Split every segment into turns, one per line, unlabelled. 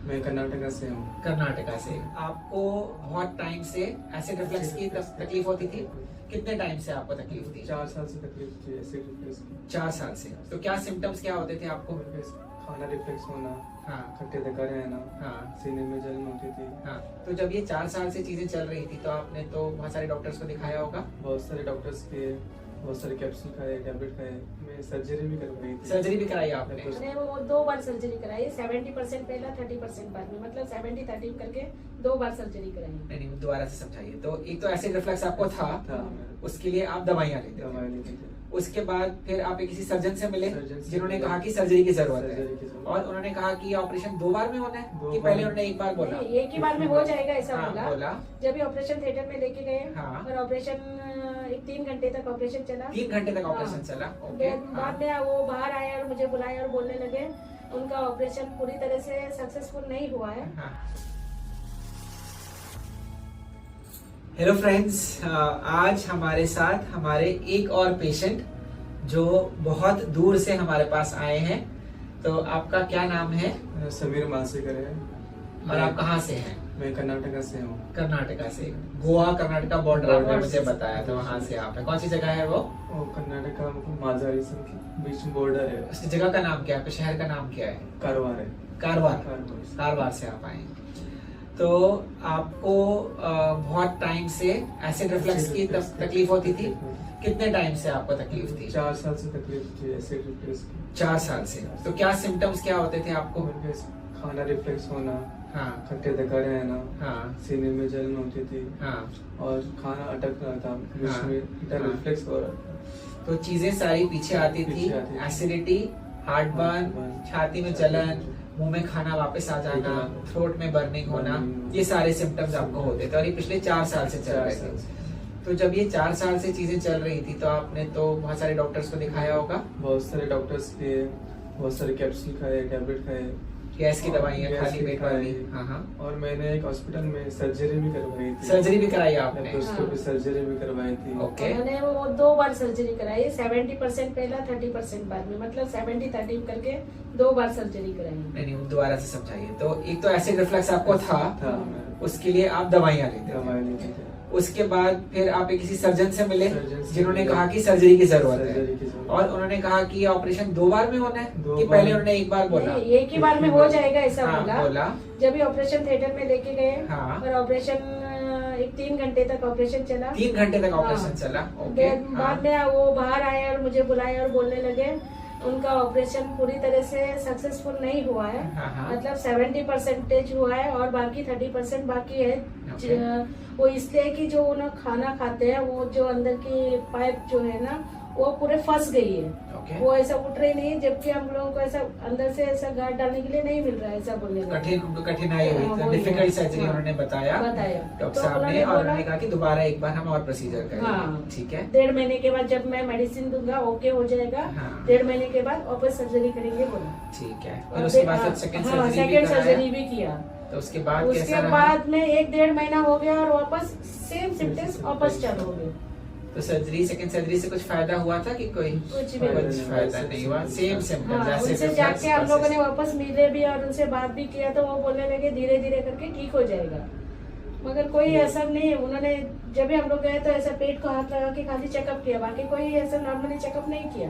मैं कर्नाटका से हूँ।
कर्नाटका से। आपको बहुत टाइम से एसिड रिफ्लक्स की तकलीफ होती थी? कितने टाइम से आपको तकलीफ थी?
4 साल से तकलीफ थी एसिड रिफ्लक्स की।
4 साल से। तो क्या सिम्टम्स क्या होते थे आपको?
खाना रिफ्लक्स होना,
हाँ
खट्टे धक्का रहना,
हाँ
सीने में जलन होती थी।
हाँ। तो जब ये 4 साल से चीजें चल रही थी तो आपने तो बहुत सारे डॉक्टर्स को दिखाया होगा?
बहुत सारे डॉक्टर्स के, बहुत सारे कैप्सूल खाए, टैबलेट खाए। मैं सर्जरी भी करवाई थी।
सर्जरी भी कराई आपने?
मैंने वो 2 बार सर्जरी कराई, 70% पहला 30% बाद में, मतलब 70-30 करके 2 बार सर्जरी कराई।
नहीं, दोबारा से समझाइए। तो एक तो एसिड रिफ्लक्स आपको था, उसके लिए आप दवाइयाँ लेते थे।
दवाई लेते थे।
उसके बाद फिर आप किसी सर्जन से मिले
सर्जन से
जिन्होंने
मिले।
कहा कि सर्जरी की जरूरत है,
सर्जरी की जरूरत।
और उन्होंने कहा कि ये ऑपरेशन 2 बार में होना है
दो
कि
बार।
पहले उन्होंने एक बार बोला?
नहीं, एक ही बार में हो जाएगा ऐसा
हाँ,
बोला।
बोला।
जब भी ऑपरेशन थिएटर में लेके गए,
हाँ।
और ऑपरेशन 3 घंटे तक ऑपरेशन चला।
3 घंटे तक ऑपरेशन
हाँ।
चला। ओके।
बाद में वो बाहर आए और मुझे बुलाए और बोलने लगे उनका ऑपरेशन पूरी तरह से सक्सेसफुल नहीं हुआ है।
हेलो फ्रेंड्स, आज हमारे साथ हमारे एक और पेशेंट जो बहुत दूर से हमारे पास आए हैं। तो आपका क्या नाम है?
मेरा समीर मालसेकर है।
और आप कहाँ से हैं?
मैं कर्नाटका से हूँ।
कर्नाटका से। गोवा कर्नाटका बॉर्डर आपने मुझे बताया था, वहाँ से आप है। कौन सी जगह है वो?
कर्नाटका माजारी के बीच में बॉर्डर है।
उस जगह का नाम क्या है? आपके शहर का नाम क्या है?
कारवार है।
कारवार।
कारवार।
कारवार से आप आए। तो आपको बहुत टाइम से एसिड रिफ्लक्स की तकलीफ होती थी? कितने टाइम से आपको तकलीफ थी?
4 साल से तकलीफ थी एसिड रिफ्लक्स की।
4 साल से। तो क्या सिम्टम्स क्या होते थे आपको?
खाना रिफ्लक्स होना,
हाँ
खट्टे धक्का रहना,
हाँ
सीने में जलन होती थी,
हाँ
और खाना अटक रहा था बीच
हाँ,
में, इधर
हाँ।
रिफ्लेक्स हो रहा था।
तो चीजें सारी पीछे आती थी।
पीछे आती थी।
एसिडिटी, हार्ट बर्न,
बर्न,
छाती में जलन, मुंह में खाना वापस आ जाना, थ्रोट में बर्निंग होना, ये सारे सिम्टम्स आपको होते थे और ये पिछले 4 साल से चल
4
रहे
साल
थे।
से।
तो जब ये 4 साल से चीजें चल रही थी तो आपने तो बहुत सारे डॉक्टर्स को दिखाया होगा?
बहुत सारे डॉक्टर्स के, बहुत सारे कैप्सूल खाए, टैबलेट खाए,
गैस की दवाइयाँ,
गैस
खाली
की
पेट
खाई।
वाली। हाँ हाँ।
और मैंने एक हॉस्पिटल में सर्जरी भी करवाई थी।
सर्जरी भी कराई आपने?
लेप्रोस्कोपी सर्जरी भी करवाई थी।
ओके।
मैंने वो 2 बार सर्जरी कराई, 70% पहला 30% बाद में, मतलब 70-30 करके 2 बार सर्जरी कराई।
नहीं, दोबारा से समझाइए। तो एक तो एसिड रिफ्लक्स आपको था,
मैं
उसके लिए आप दवाइयाँ लेते थे।
दवाई लेते थे।
उसके बाद फिर आप किसी सर्जन से मिले
सर्जन से
जिन्होंने
मिले।
कहा कि सर्जरी की जरूरत
सर्जरी
है,
की जरूरत।
और उन्होंने कहा कि ये ऑपरेशन 2 बार में होना है
दो
कि
बार।
पहले उन्होंने एक बार बोला?
नहीं, एक ही बार में हो जाएगा ऐसा
हाँ,
बोला।
बोला।
जब भी ऑपरेशन थिएटर में लेके गए,
हाँ।
और ऑपरेशन 3 घंटे तक ऑपरेशन चला।
3 घंटे तक ऑपरेशन
हाँ।
चला। ओके।
बाद में वो बाहर आए और मुझे बुलाए और बोलने लगे उनका ऑपरेशन पूरी तरह से सक्सेसफुल नहीं हुआ है।
हाँ, हाँ।
मतलब 70% हुआ है और बाकी 30% बाकी है।
ओके।
वो इसलिए कि जो उन्हें खाना खाते हैं वो जो अंदर की पाइप जो है ना वो पूरे फंस गई है।
ओके।
वो ऐसा उठ रही नहीं, जबकि हम लोगों को ऐसा अंदर से ऐसा गार्ड डालने के लिए नहीं मिल रहा है, ऐसा बोलने लगे।
कठिनाई
हाँ,
हुई,
वही
डिफिकल्ट
है।
सर्जरी
हाँ।
उन्होंने बताया
बताया।
डॉक्टर
तो
साहब ने,
उन्होंने
और
बोला-
उन्होंने कहा कि दोबारा एक बार हम और प्रोसीजर करेंगे।
हाँ।
ठीक है।
1.5 महीने के बाद जब मैं मेडिसिन दूंगा ओके हो जाएगा।
हाँ।
1.5 महीने के बाद वापस सर्जरी करेंगे बोला।
ठीक है। और उसके बाद फिर सेकंड
सेकेंड सर्जरी भी किया।
तो उसके बाद
उसके
कैसा रहा?
बाद में 1-1.5 महीना हो गया और वापस सेम सिम्टम्स वापस चालू हो गए।
तो सर्जरी, सेकंड सर्जरी से कुछ फायदा हुआ था कि कोई?
कुछ भी
फायदा
नहीं।
कुछ फायदा नहीं हुआ। सेम सिम्टम्स
हाँ, उनसे जाके हम लोगों ने वापस मिले भी और उनसे बात भी किया तो वो बोलने लगे धीरे धीरे करके ठीक हो जाएगा, मगर कोई असर नहीं। उन्होंने जब भी हम लोग गए तो ऐसा पेट को हाथ लगा के खाली चेकअप किया, बाकी कोई ऐसा नॉर्मली चेकअप नहीं किया।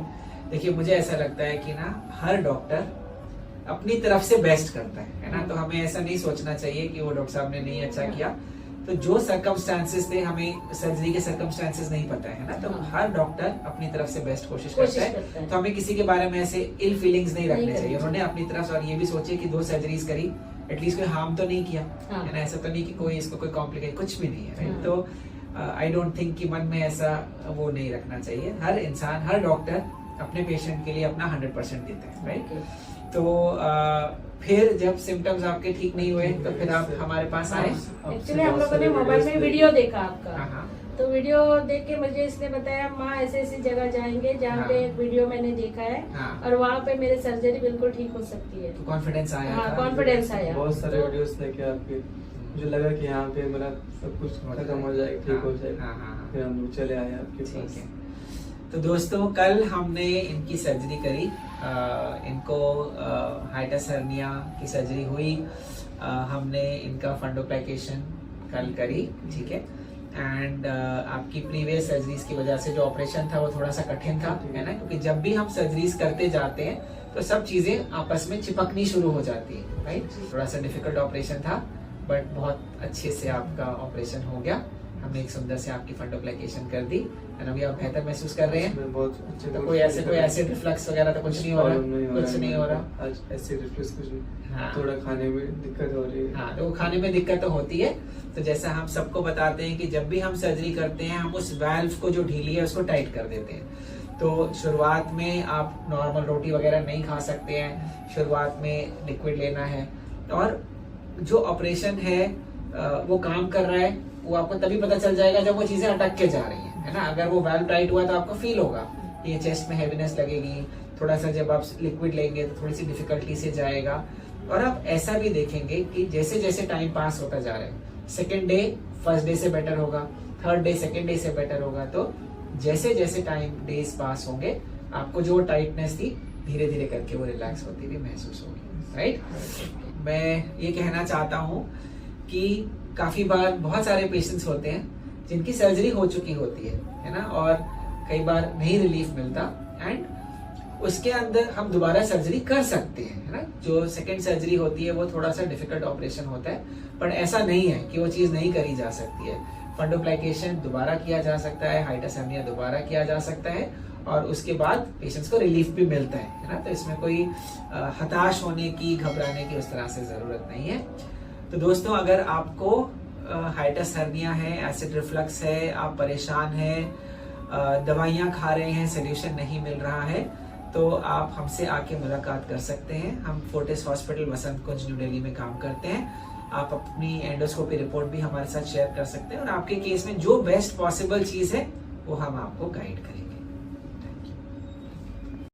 देखिए, मुझे ऐसा लगता है कि ना हर डॉक्टर अपनी तरफ से बेस्ट करता है ना? तो हमें ऐसा नहीं सोचना चाहिए कि वो डॉक्टर साहब ने नहीं अच्छा किया। तो जो सर्कमस्टांसेस थे, हमें सर्जरी के सर्कमस्टांसेस नहीं पता है ना? तो
हाँ।
हर डॉक्टर अपनी तरफ से बेस्ट कोशिश
कोशिश
करता
करता
है।
है।
तो हमें किसी के बारे में ऐसे इल फीलिंग्स नहीं रखने
नहीं
चाहिए।
करनी
उन्होंने अपनी तरफ से, और ये भी सोचे कि 2 सर्जरीज करी, एटलीस्ट कोई हार्म तो नहीं किया
हाँ।
है ना? ऐसा तो नहीं कि कोई इसको कोई कॉम्प्लिकेट, कुछ भी नहीं है, राइट?
हाँ।
तो आई डोंट थिंक कि मन में ऐसा वो नहीं रखना चाहिए। हर इंसान, हर डॉक्टर अपने पेशेंट के लिए अपना 100% देते हैं, राइट? तो फिर जब सिम्टम्स आपके ठीक नहीं हुए तो फिर आप हमारे पास आए?
एक्चुअली हम लोगों ने मोबाइल में वीडियो देखा आपका।
हाँ।
तो वीडियो देख के मुझे इसने बताया माँ ऐसे ऐसी जगह जाएंगे जहाँ
हाँ।
पे एक वीडियो मैंने देखा है,
हाँ।
और वहाँ पे मेरे सर्जरी बिल्कुल ठीक हो सकती है।
तो कॉन्फिडेंस आया
हाँ,
था?
कॉन्फिडेंस आया।
बहुत सारे
तो-
वीडियोस देखे आपके, मुझे लगा कि यहाँ पे मेरा सब कुछ खत्म हो जाएगा, ठीक हो जाएगा।
हाँ, हाँ, हाँ।
फिर हम लोग चले आए आपके
ठीक
पास।
है। तो दोस्तों, कल हमने इनकी सर्जरी करी। इनको हाइटस हर्निया की सर्जरी हुई हमने इनका फंडोप्लाइकेशन कल करी, ठीक है। एंड आपकी प्रीवियस सर्जरीज की वजह से जो ऑपरेशन था वो थोड़ा सा कठिन था, है ना, क्योंकि जब भी हम सर्जरीज करते जाते हैं तो सब चीजें आपस में चिपकनी शुरू हो जाती है, राइट। थोड़ा सा डिफिकल्ट ऑपरेशन था, बट बहुत अच्छे से आपका ऑपरेशन हो गया। हमने एक सुंदर से आपकी फंडोप्लाइकेशन कर दी, एंड अभी आप बेहतर महसूस कर रहे हैं।
मैं बहुत अच्छे
तो कोई एसिड रिफ्लक्स वगैरह तो कुछ नहीं हो रहा, कुछ नहीं हो रहा।
आज एसिड रिफ्लक्स कुछ नहीं,
हाँ।
थोड़ा खाने में दिक्कत हो रही है।
हाँ, तो खाने में दिक्कत तो होती है। तो जैसा हम सबको बताते हैं कि जब भी हम सर्जरी करते हैं हम उस वाल्व को जो ढीली है उसको टाइट कर देते हैं। तो शुरुआत में आप नॉर्मल रोटी वगैरह नहीं खा सकते हैं, शुरुआत में लिक्विड लेना है। और जो ऑपरेशन है वो काम कर रहा है, वो आपको तभी पता चल जाएगा जब वो चीजें अटक के जा रही हैं, है ना। अगर वो वाल्व टाइट हुआ तो आपको फील होगा, ये चेस्ट में हैवीनेस लगेगी, थोड़ा सा जब आप लिक्विड लेंगे तो थोड़ी सी डिफिकल्टी से जाएगा। और आप ऐसा भी देखेंगे कि जैसे जैसे टाइम पास होता जा रहा है, सेकेंड डे फर्स्ट डे से बेटर होगा, थर्ड डे सेकेंड डे से बेटर होगा। तो जैसे जैसे टाइम डेज पास होंगे आपको जो टाइटनेस थी धीरे धीरे करके वो रिलैक्स होती भी महसूस होगी, राइट। मैं ये कहना चाहता हूँ कि काफी बार बहुत सारे पेशेंट्स होते हैं जिनकी सर्जरी हो चुकी होती है ना, और कई बार नहीं रिलीफ मिलता, एंड उसके अंदर हम दोबारा सर्जरी कर सकते हैं, है ना। जो सेकंड सर्जरी होती है वो थोड़ा सा डिफिकल्ट ऑपरेशन होता है, पर ऐसा नहीं है कि वो चीज नहीं करी जा सकती है। फंडोप्लाइकेशन दोबारा किया जा सकता है, हाइटस हर्निया दोबारा किया जा सकता है, और उसके बाद पेशेंट्स को रिलीफ भी मिलता है ना। तो इसमें कोई हताश होने की, घबराने की उस तरह से जरूरत नहीं है। तो दोस्तों, अगर आपको हाइटस हर्निया है, एसिड रिफ्लक्स है, आप परेशान हैं, दवाइयां खा रहे हैं, सोल्यूशन नहीं मिल रहा है, तो आप हमसे आके मुलाकात कर सकते हैं। हम फोर्टिस हॉस्पिटल वसंत कुंज न्यू दिल्ली में काम करते हैं। आप अपनी एंडोस्कोपी रिपोर्ट भी हमारे साथ शेयर कर सकते हैं, और आपके केस में जो बेस्ट पॉसिबल चीज है वो हम आपको गाइड करेंगे।